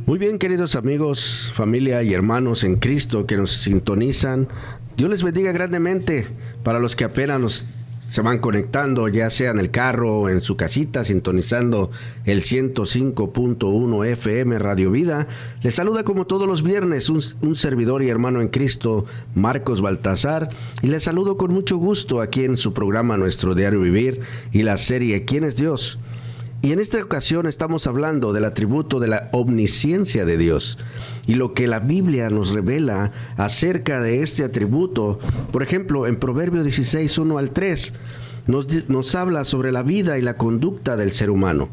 Muy bien, queridos amigos, familia y hermanos en Cristo que nos sintonizan. Dios les bendiga grandemente. Para los que apenas se van conectando, ya sea en el carro o en su casita, sintonizando el 105.1 FM Radio Vida, les saluda como todos los viernes un servidor y hermano en Cristo, Marcos Baltasar, y les saludo con mucho gusto aquí en su programa Nuestro Diario Vivir y la serie ¿Quién es Dios? Y en esta ocasión estamos hablando del atributo de la omnisciencia de Dios y lo que la Biblia nos revela acerca de este atributo. Por ejemplo, en Proverbios 16, 1 al 3, nos habla sobre la vida y la conducta del ser humano.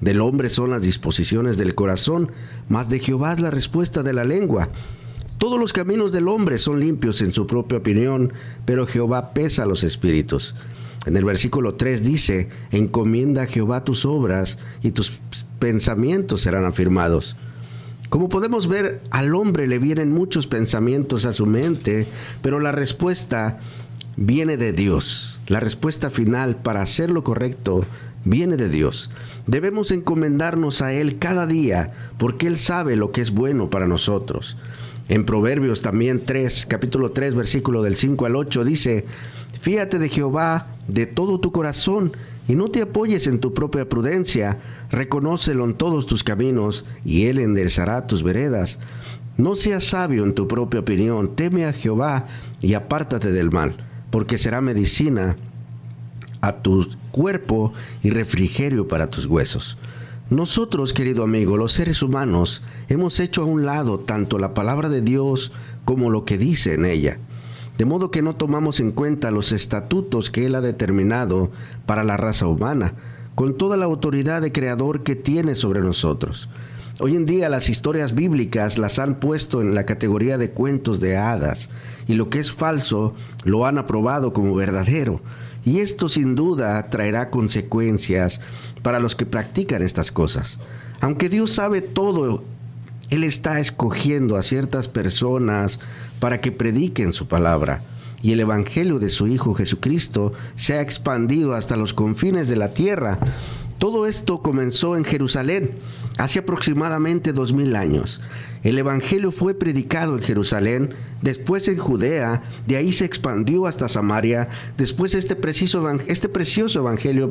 Del hombre son las disposiciones del corazón, mas de Jehová es la respuesta de la lengua. Todos los caminos del hombre son limpios en su propia opinión, pero Jehová pesa los espíritus. En el versículo 3 dice, encomienda a Jehová tus obras y tus pensamientos serán afirmados. Como podemos ver, al hombre le vienen muchos pensamientos a su mente, pero la respuesta viene de Dios. La respuesta final para hacer lo correcto viene de Dios. Debemos encomendarnos a Él cada día, porque Él sabe lo que es bueno para nosotros. En Proverbios también capítulo 3, versículo del 5 al 8 dice, fíate de Jehová de todo tu corazón y no te apoyes en tu propia prudencia. Reconócelo en todos tus caminos y Él enderezará tus veredas. No seas sabio en tu propia opinión. Teme a Jehová y apártate del mal, porque será medicina a tu cuerpo y refrigerio para tus huesos. Nosotros, querido amigo, los seres humanos, hemos hecho a un lado tanto la palabra de Dios como lo que dice en ella. De modo que no tomamos en cuenta los estatutos que Él ha determinado para la raza humana, con toda la autoridad de Creador que tiene sobre nosotros. Hoy en día las historias bíblicas las han puesto en la categoría de cuentos de hadas, y lo que es falso lo han aprobado como verdadero. Y esto sin duda traerá consecuencias para los que practican estas cosas. Aunque Dios sabe todo, Él está escogiendo a ciertas personas para que prediquen su palabra, y el evangelio de su Hijo Jesucristo se ha expandido hasta los confines de la tierra. Todo esto comenzó en Jerusalén, hace aproximadamente 2000 años. El evangelio fue predicado en Jerusalén, después en Judea, de ahí se expandió hasta Samaria, después este precioso evangelio,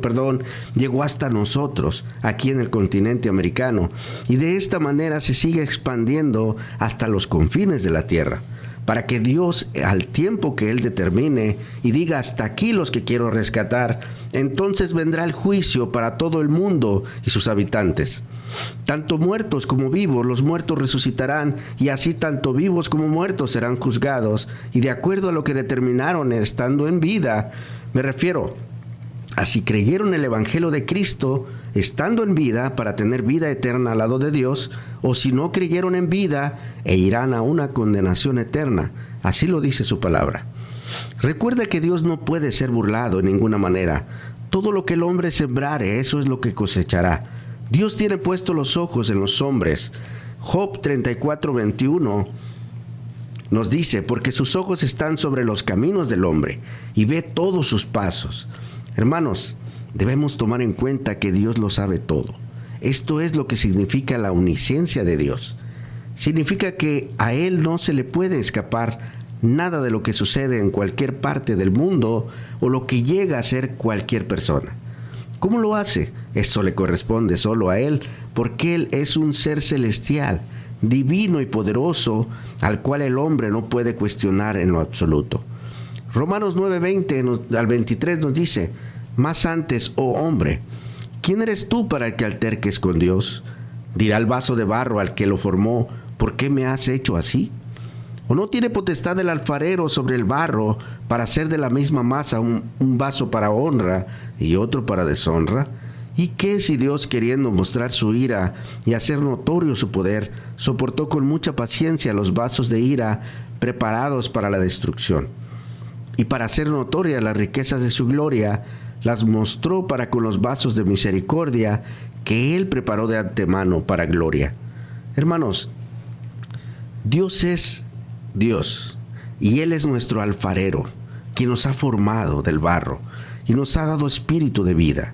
llegó hasta nosotros, aquí en el continente americano, y de esta manera se sigue expandiendo hasta los confines de la tierra, para que Dios, al tiempo que Él determine, y diga hasta aquí los que quiero rescatar, entonces vendrá el juicio para todo el mundo y sus habitantes. Tanto muertos como vivos, los muertos resucitarán, y así tanto vivos como muertos serán juzgados, y de acuerdo a lo que determinaron estando en vida. Me refiero a si creyeron el evangelio de Cristo estando en vida para tener vida eterna al lado de Dios, o si no creyeron en vida e irán a una condenación eterna. Así lo dice su palabra. Recuerda que Dios no puede ser burlado en ninguna manera. Todo lo que el hombre sembrare, eso es lo que cosechará. Dios tiene puestos los ojos en los hombres. Job 34:21 nos dice, porque sus ojos están sobre los caminos del hombre y ve todos sus pasos. Hermanos, debemos tomar en cuenta que Dios lo sabe todo. Esto es lo que significa la omnisciencia de Dios. Significa que a Él no se le puede escapar nada de lo que sucede en cualquier parte del mundo o lo que llega a ser cualquier persona. ¿Cómo lo hace? Eso le corresponde solo a Él, porque Él es un ser celestial, divino y poderoso, al cual el hombre no puede cuestionar en lo absoluto. Romanos 9:20 al 23 nos dice, más antes, oh hombre, ¿quién eres tú para que alterques con Dios? Dirá el vaso de barro al que lo formó, ¿por qué me has hecho así? ¿O no tiene potestad el alfarero sobre el barro para hacer de la misma masa un vaso para honra y otro para deshonra? ¿Y qué si Dios, queriendo mostrar su ira y hacer notorio su poder, soportó con mucha paciencia los vasos de ira preparados para la destrucción? Y para hacer notorias las riquezas de su gloria, las mostró para con los vasos de misericordia que Él preparó de antemano para gloria. Hermanos, Dios es Dios, y Él es nuestro alfarero, quien nos ha formado del barro y nos ha dado espíritu de vida.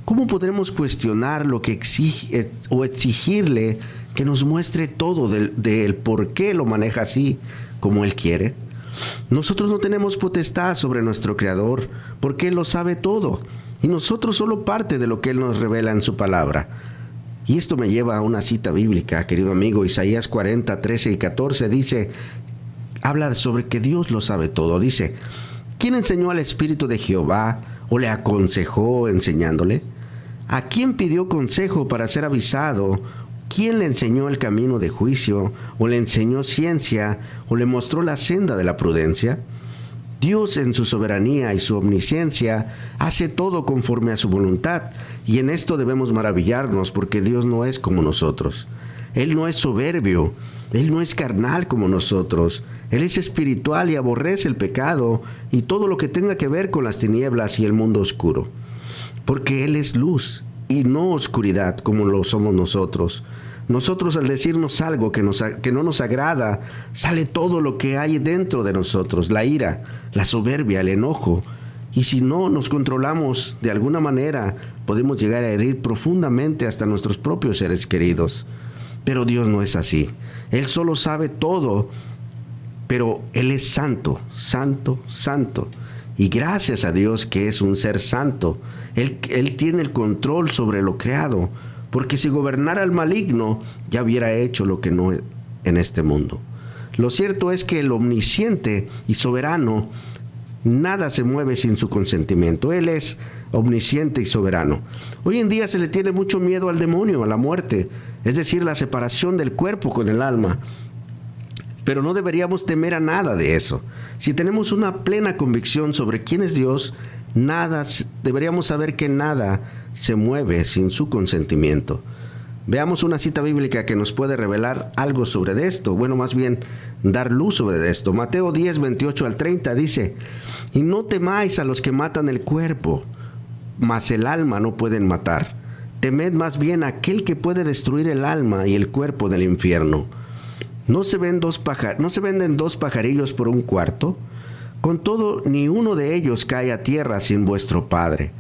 ¿Cómo podremos cuestionar lo que exige o exigirle que nos muestre todo del por qué lo maneja así como Él quiere. Nosotros no tenemos potestad sobre nuestro Creador, porque Él lo sabe todo, y nosotros solo parte de lo que Él nos revela en su palabra. Y esto me lleva a una cita bíblica, querido amigo. Isaías 40, 13 y 14 habla sobre que Dios lo sabe todo. Dice: ¿quién enseñó al Espíritu de Jehová o le aconsejó enseñándole? ¿A quién pidió consejo para ser avisado? ¿Quién le enseñó el camino de juicio, o le enseñó ciencia, o le mostró la senda de la prudencia? Dios, en su soberanía y su omnisciencia, hace todo conforme a su voluntad, y en esto debemos maravillarnos, porque Dios no es como nosotros. Él no es soberbio, Él no es carnal como nosotros. Él es espiritual y aborrece el pecado y todo lo que tenga que ver con las tinieblas y el mundo oscuro. Porque Él es luz y no oscuridad como lo somos nosotros. Nosotros, al decirnos algo que no nos agrada, sale todo lo que hay dentro de nosotros: la ira, la soberbia, el enojo. Y si no nos controlamos de alguna manera, podemos llegar a herir profundamente hasta nuestros propios seres queridos. Pero Dios no es así. Él solo sabe todo, pero Él es santo, santo, santo. Y gracias a Dios que es un ser santo, Él tiene el control sobre lo creado, porque si gobernara el maligno, ya hubiera hecho lo que no en este mundo. Lo cierto es que el omnisciente y soberano, nada se mueve sin su consentimiento. Él es omnisciente y soberano. Hoy en día se le tiene mucho miedo al demonio, a la muerte, es decir, la separación del cuerpo con el alma. Pero no deberíamos temer a nada de eso. Si tenemos una plena convicción sobre quién es Dios, deberíamos saber que nada se mueve sin su consentimiento. Veamos una cita bíblica que nos puede revelar algo sobre esto. Bueno, más bien, dar luz sobre esto. Mateo 10, 28 al 30 dice: y no temáis a los que matan el cuerpo, mas el alma no pueden matar. Temed más bien a aquel que puede destruir el alma y el cuerpo del infierno. ¿No se venden dos pajarillos por un cuarto? Con todo, ni uno de ellos cae a tierra sin vuestro Padre,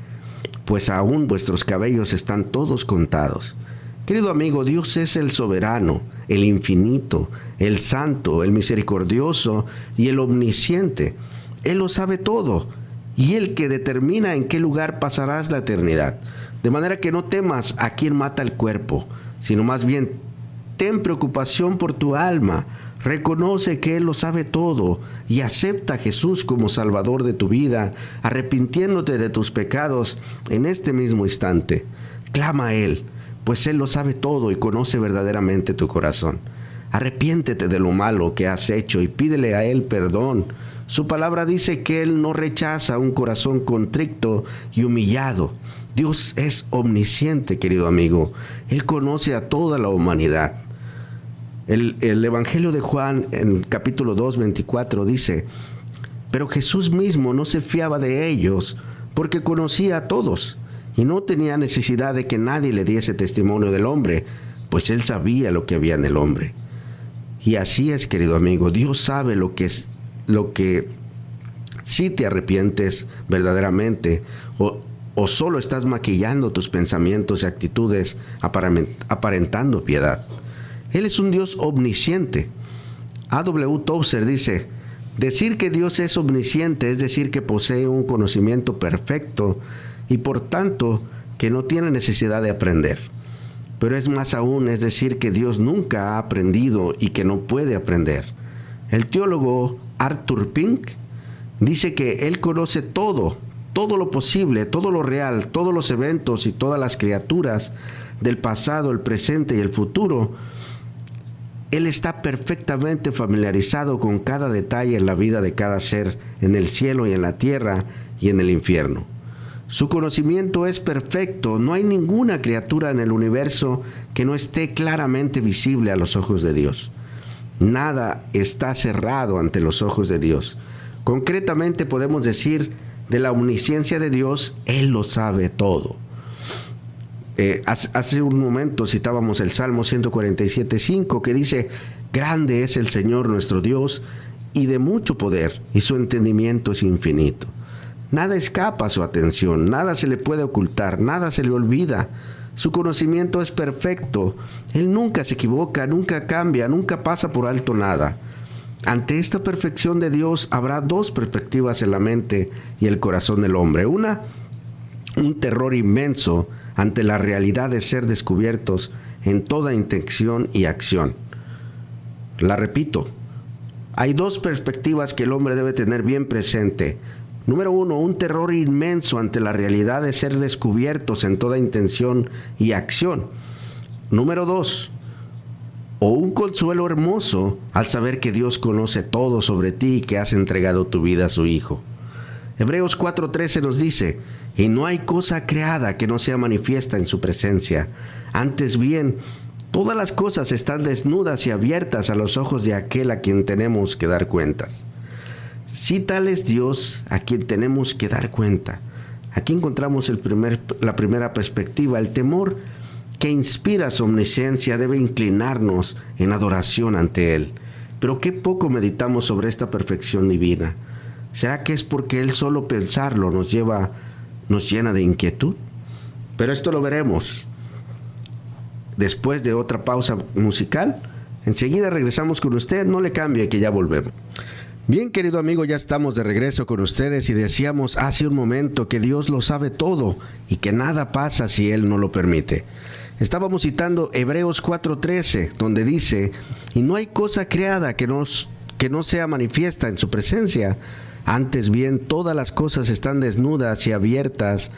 pues aún vuestros cabellos están todos contados. Querido amigo, Dios es el soberano, el infinito, el santo, el misericordioso y el omnisciente. Él lo sabe todo, y Él que determina en qué lugar pasarás la eternidad. De manera que no temas a quien mata el cuerpo, sino más bien ten preocupación por tu alma. Reconoce que Él lo sabe todo y acepta a Jesús como Salvador de tu vida, arrepintiéndote de tus pecados en este mismo instante. Clama a Él, pues Él lo sabe todo y conoce verdaderamente tu corazón. Arrepiéntete de lo malo que has hecho y pídele a Él perdón. Su palabra dice que Él no rechaza un corazón contrito y humillado. Dios es omnisciente, querido amigo. Él conoce a toda la humanidad. El Evangelio de Juan, en capítulo 2, 24, dice: pero Jesús mismo no se fiaba de ellos, porque conocía a todos, y no tenía necesidad de que nadie le diese testimonio del hombre, pues Él sabía lo que había en el hombre. Y así es, querido amigo, Dios sabe lo que si te arrepientes verdaderamente, o solo estás maquillando tus pensamientos y actitudes aparentando piedad. Él es un Dios omnisciente. A.W. Tozer dice: decir que Dios es omnisciente es decir que posee un conocimiento perfecto y por tanto que no tiene necesidad de aprender. Pero es más aún, es decir que Dios nunca ha aprendido y que no puede aprender. El teólogo Arthur Pink dice que Él conoce todo lo posible, todo lo real, todos los eventos y todas las criaturas del pasado, el presente y el futuro. Él está perfectamente familiarizado con cada detalle en la vida de cada ser, en el cielo y en la tierra y en el infierno. Su conocimiento es perfecto. No hay ninguna criatura en el universo que no esté claramente visible a los ojos de Dios. Nada está cerrado ante los ojos de Dios. Concretamente podemos decir de la omnisciencia de Dios: Él lo sabe todo. Hace un momento citábamos el Salmo 147:5, que dice: grande es el Señor nuestro Dios y de mucho poder, y su entendimiento es infinito. Nada escapa a su atención, nada se le puede ocultar, nada se le olvida. Su conocimiento es perfecto. Él nunca se equivoca, nunca cambia, nunca pasa por alto nada. Ante esta perfección de Dios habrá dos perspectivas en la mente y el corazón del hombre. Una, un terror inmenso ante la realidad de ser descubiertos en toda intención y acción. La repito, hay dos perspectivas que el hombre debe tener bien presente. Número uno, un terror inmenso ante la realidad de ser descubiertos en toda intención y acción. Número dos, o un consuelo hermoso al saber que Dios conoce todo sobre ti y que has entregado tu vida a su Hijo. Hebreos 4:13 nos dice, y no hay cosa creada que no sea manifiesta en su presencia. Antes bien, todas las cosas están desnudas y abiertas a los ojos de aquel a quien tenemos que dar cuentas. Si tal es Dios a quien tenemos que dar cuenta. Aquí encontramos la primera perspectiva. El temor que inspira su omnisciencia debe inclinarnos en adoración ante Él. Pero qué poco meditamos sobre esta perfección divina. ¿Será que es porque Él solo pensarlo nos llena de inquietud? Pero esto lo veremos después de otra pausa musical. Enseguida regresamos con usted. No le cambie, que ya volvemos. Bien, querido amigo, ya estamos de regreso con ustedes y decíamos hace un momento que Dios lo sabe todo y que nada pasa si Él no lo permite. Estábamos citando Hebreos 4:13, donde dice, y no hay cosa creada que no sea manifiesta en su presencia. Antes bien, todas las cosas están desnudas y abiertas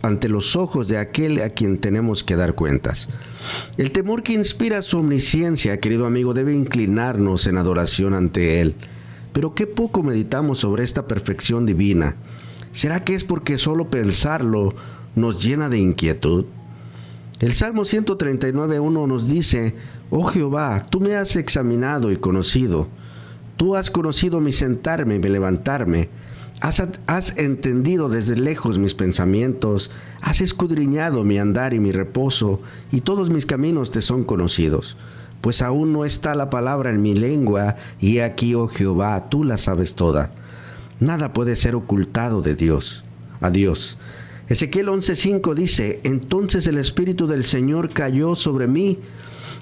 ante los ojos de aquel a quien tenemos que dar cuentas. El temor que inspira su omnisciencia, querido amigo, debe inclinarnos en adoración ante Él. Pero qué poco meditamos sobre esta perfección divina. ¿Será que es porque solo pensarlo nos llena de inquietud? El Salmo 139:1 nos dice, oh Jehová, tú me has examinado y conocido. Tú has conocido mi sentarme y mi levantarme. Has entendido desde lejos mis pensamientos. Has escudriñado mi andar y mi reposo, y todos mis caminos te son conocidos. Pues aún no está la palabra en mi lengua, y aquí, oh Jehová, tú la sabes toda. Nada puede ser ocultado de Dios, a Dios. Ezequiel 11:5 dice, entonces el Espíritu del Señor cayó sobre mí,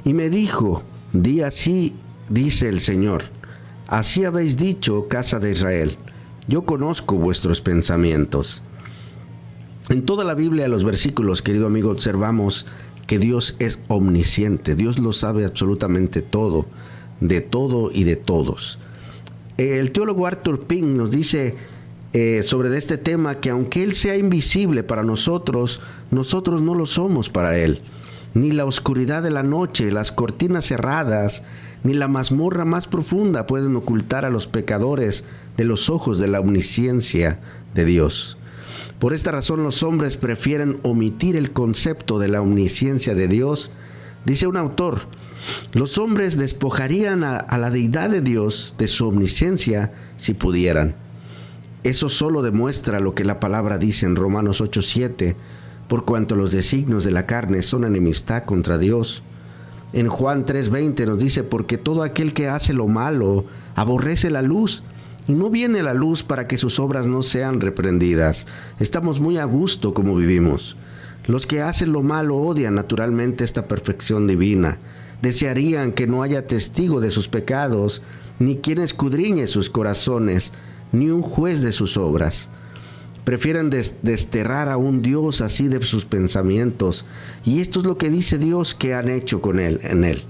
y me dijo, di así, dice el Señor, así habéis dicho, casa de Israel, yo conozco vuestros pensamientos. En toda la Biblia, los versículos, querido amigo, observamos que Dios es omnisciente. Dios lo sabe absolutamente todo y de todos. El teólogo Arthur Pink nos dice sobre este tema que aunque Él sea invisible para nosotros, nosotros no lo somos para Él. Ni la oscuridad de la noche, las cortinas cerradas, ni la mazmorra más profunda pueden ocultar a los pecadores de los ojos de la omnisciencia de Dios. Por esta razón los hombres prefieren omitir el concepto de la omnisciencia de Dios. Dice un autor, los hombres despojarían a la deidad de Dios de su omnisciencia si pudieran. Eso solo demuestra lo que la palabra dice en Romanos 8:7, por cuanto los designios de la carne son enemistad contra Dios. En Juan 3:20 nos dice, porque todo aquel que hace lo malo aborrece la luz, y no viene la luz para que sus obras no sean reprendidas. Estamos muy a gusto como vivimos. Los que hacen lo malo odian naturalmente esta perfección divina. Desearían que no haya testigo de sus pecados, ni quien escudriñe sus corazones, ni un juez de sus obras. Prefieren desterrar a un Dios así de sus pensamientos. Y esto es lo que dice Dios que han hecho con él, en él.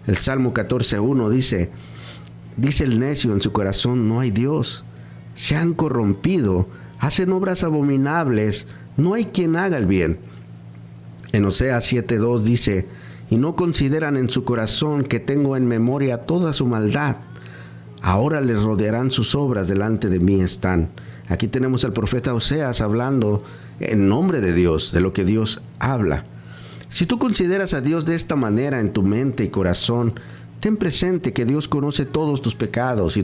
El Salmo 14:1 dice el necio en su corazón, no hay Dios. Se han corrompido, hacen obras abominables, no hay quien haga el bien. En Oseas 7:2 dice, y no consideran en su corazón que tengo en memoria toda su maldad. Ahora les rodearán sus obras, delante de mí están. Aquí tenemos al profeta Oseas hablando en nombre de Dios, de lo que Dios habla. Si tú consideras a Dios de esta manera en tu mente y corazón, ten presente que Dios conoce todos tus pecados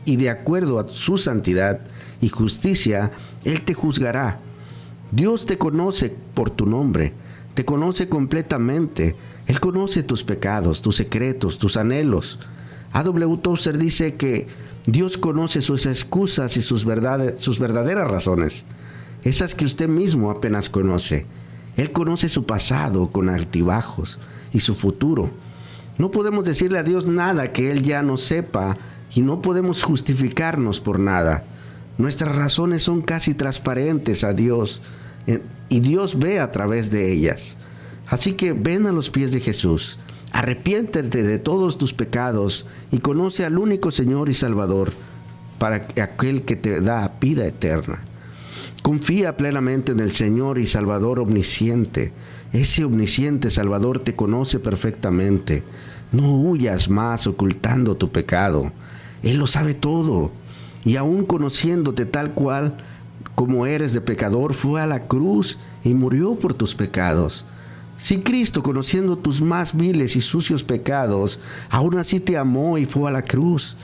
y de acuerdo a su santidad y justicia, Él te juzgará. Dios te conoce por tu nombre, te conoce completamente. Él conoce tus pecados, tus secretos, tus anhelos. A.W. Tozer dice que Dios conoce sus excusas y sus verdaderas razones, esas que usted mismo apenas conoce. Él conoce su pasado con altibajos y su futuro. No podemos decirle a Dios nada que Él ya no sepa y no podemos justificarnos por nada. Nuestras razones son casi transparentes a Dios y Dios ve a través de ellas. Así que ven a los pies de Jesús, arrepiéntete de todos tus pecados y conoce al único Señor y Salvador, para aquel que te da vida eterna. Confía plenamente en el Señor y Salvador omnisciente. Ese omnisciente Salvador te conoce perfectamente. No huyas más ocultando tu pecado. Él lo sabe todo. Y aún conociéndote tal cual como eres de pecador, fue a la cruz y murió por tus pecados. Si Cristo, conociendo tus más viles y sucios pecados, aún así te amó y fue a la cruz,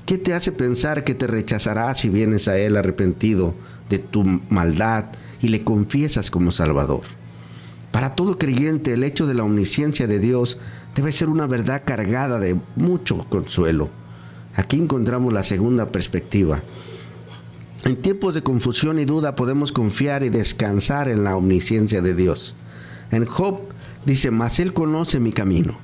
¿qué te hace pensar que te rechazará si vienes a Él arrepentido de tu maldad y le confiesas como Salvador? Para todo creyente, el hecho de la omnisciencia de Dios debe ser una verdad cargada de mucho consuelo. Aquí encontramos la segunda perspectiva. En tiempos de confusión y duda podemos confiar y descansar en la omnisciencia de Dios. En Job dice, mas Él conoce mi camino.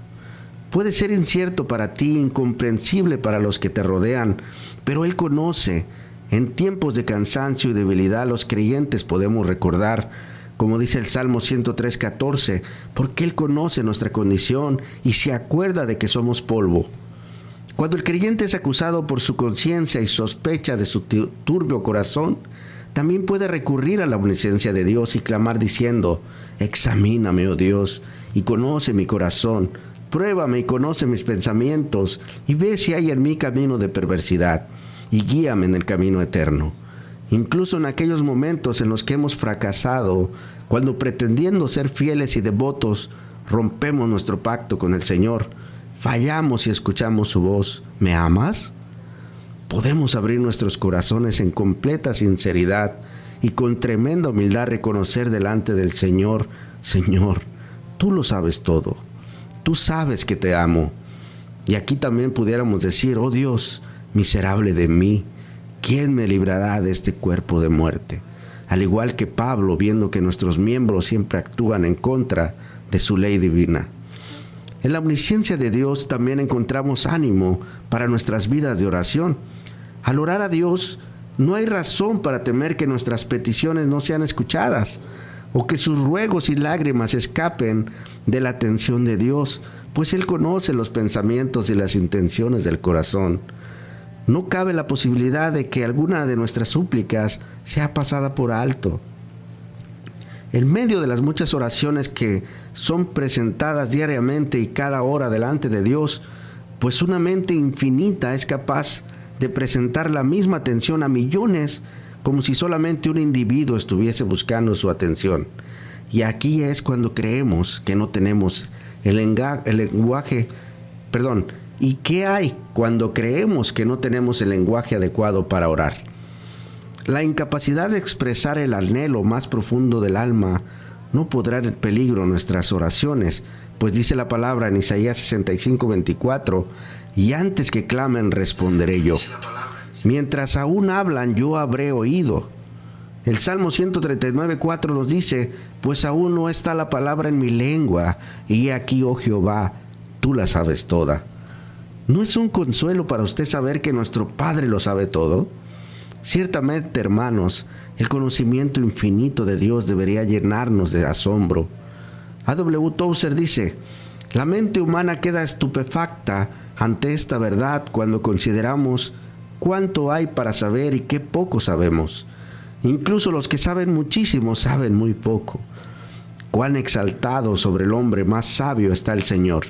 Puede ser incierto para ti, incomprensible para los que te rodean, pero Él conoce. En tiempos de cansancio y debilidad, los creyentes podemos recordar, como dice el Salmo 103:14, porque Él conoce nuestra condición y se acuerda de que somos polvo. Cuando el creyente es acusado por su conciencia y sospecha de su turbio corazón, también puede recurrir a la omnisciencia de Dios y clamar diciendo, examíname, oh Dios, y conoce mi corazón. Pruébame y conoce mis pensamientos, y ve si hay en mí camino de perversidad, y guíame en el camino eterno. Incluso en aquellos momentos en los que hemos fracasado, cuando pretendiendo ser fieles y devotos, rompemos nuestro pacto con el Señor, fallamos y escuchamos su voz, ¿me amas? Podemos abrir nuestros corazones en completa sinceridad y con tremenda humildad reconocer delante del Señor, Señor, tú lo sabes todo. Tú sabes que te amo. Y aquí también pudiéramos decir, oh Dios, miserable de mí, ¿quién me librará de este cuerpo de muerte? Al igual que Pablo, viendo que nuestros miembros siempre actúan en contra de su ley divina. En la omnisciencia de Dios también encontramos ánimo para nuestras vidas de oración. Al orar a Dios, no hay razón para temer que nuestras peticiones no sean escuchadas, o que sus ruegos y lágrimas escapen de la atención de Dios, pues Él conoce los pensamientos y las intenciones del corazón. No cabe la posibilidad de que alguna de nuestras súplicas sea pasada por alto. En medio de las muchas oraciones que son presentadas diariamente y cada hora delante de Dios, pues una mente infinita es capaz de presentar la misma atención a millones, como si solamente un individuo estuviese buscando su atención. Y aquí es cuando creemos que no tenemos el lenguaje. ¿Y qué hay cuando creemos que no tenemos el lenguaje adecuado para orar? La incapacidad de expresar el anhelo más profundo del alma no podrá en peligro nuestras oraciones, pues dice la palabra en Isaías 65:24, y antes que clamen responderé yo. Mientras aún hablan, yo habré oído. El Salmo 139:4 nos dice, pues aún no está la palabra en mi lengua, y aquí, oh Jehová, tú la sabes toda. ¿No es un consuelo para usted saber que nuestro Padre lo sabe todo? Ciertamente, hermanos, el conocimiento infinito de Dios debería llenarnos de asombro. A.W. Tozer dice, la mente humana queda estupefacta ante esta verdad cuando consideramos cuánto hay para saber y qué poco sabemos. Incluso los que saben muchísimo saben muy poco. Cuán exaltado sobre el hombre más sabio está el Señor.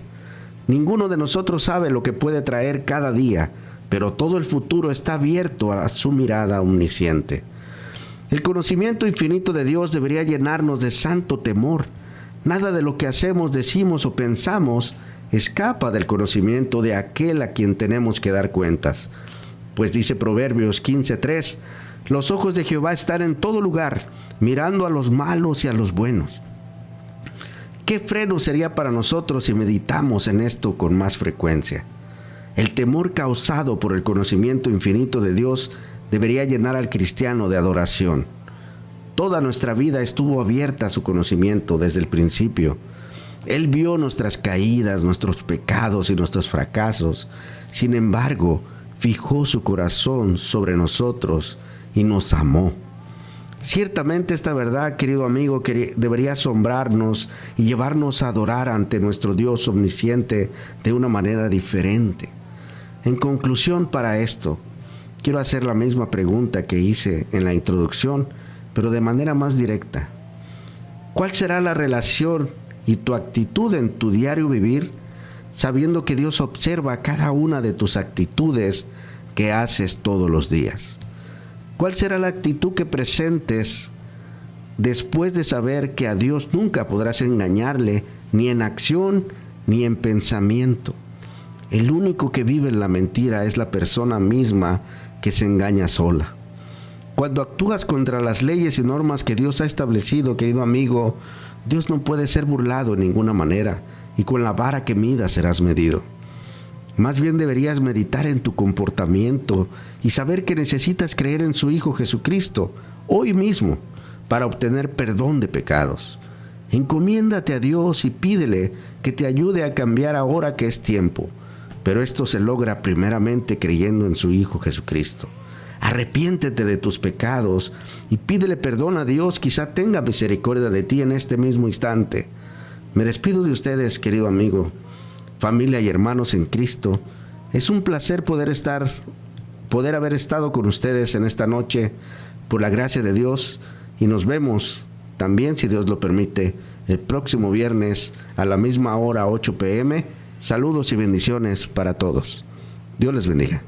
Ninguno de nosotros sabe lo que puede traer cada día, pero todo el futuro está abierto a su mirada omnisciente. El conocimiento infinito de Dios debería llenarnos de santo temor. Nada de lo que hacemos, decimos o pensamos escapa del conocimiento de aquel a quien tenemos que dar cuentas. Pues dice Proverbios 15:3, los ojos de Jehová están en todo lugar, mirando a los malos y a los buenos. ¿Qué freno sería para nosotros si meditamos en esto con más frecuencia? El temor causado por el conocimiento infinito de Dios debería llenar al cristiano de adoración. Toda nuestra vida estuvo abierta a su conocimiento desde el principio. Él vio nuestras caídas, nuestros pecados y nuestros fracasos. Sin embargo, fijó su corazón sobre nosotros y nos amó. Ciertamente esta verdad, querido amigo, que debería asombrarnos y llevarnos a adorar ante nuestro Dios omnisciente de una manera diferente. En conclusión para esto, quiero hacer la misma pregunta que hice en la introducción, pero de manera más directa. ¿Cuál será la relación y tu actitud en tu diario vivir, sabiendo que Dios observa cada una de tus actitudes que haces todos los días? ¿Cuál será la actitud que presentes después de saber que a Dios nunca podrás engañarle, ni en acción ni en pensamiento? El único que vive en la mentira es la persona misma que se engaña sola. Cuando actúas contra las leyes y normas que Dios ha establecido, querido amigo, Dios no puede ser burlado en ninguna manera, y con la vara que midas serás medido. Más bien deberías meditar en tu comportamiento y saber que necesitas creer en su Hijo Jesucristo hoy mismo para obtener perdón de pecados. Encomiéndate a Dios y pídele que te ayude a cambiar ahora que es tiempo, pero esto se logra primeramente creyendo en su Hijo Jesucristo. Arrepiéntete de tus pecados y pídele perdón a Dios, quizá tenga misericordia de ti en este mismo instante. Me despido de ustedes, querido amigo, familia y hermanos en Cristo. Es un placer poder haber estado con ustedes en esta noche, por la gracia de Dios, y nos vemos también, si Dios lo permite, el próximo viernes a la misma hora, 8 p.m. Saludos y bendiciones para todos. Dios les bendiga.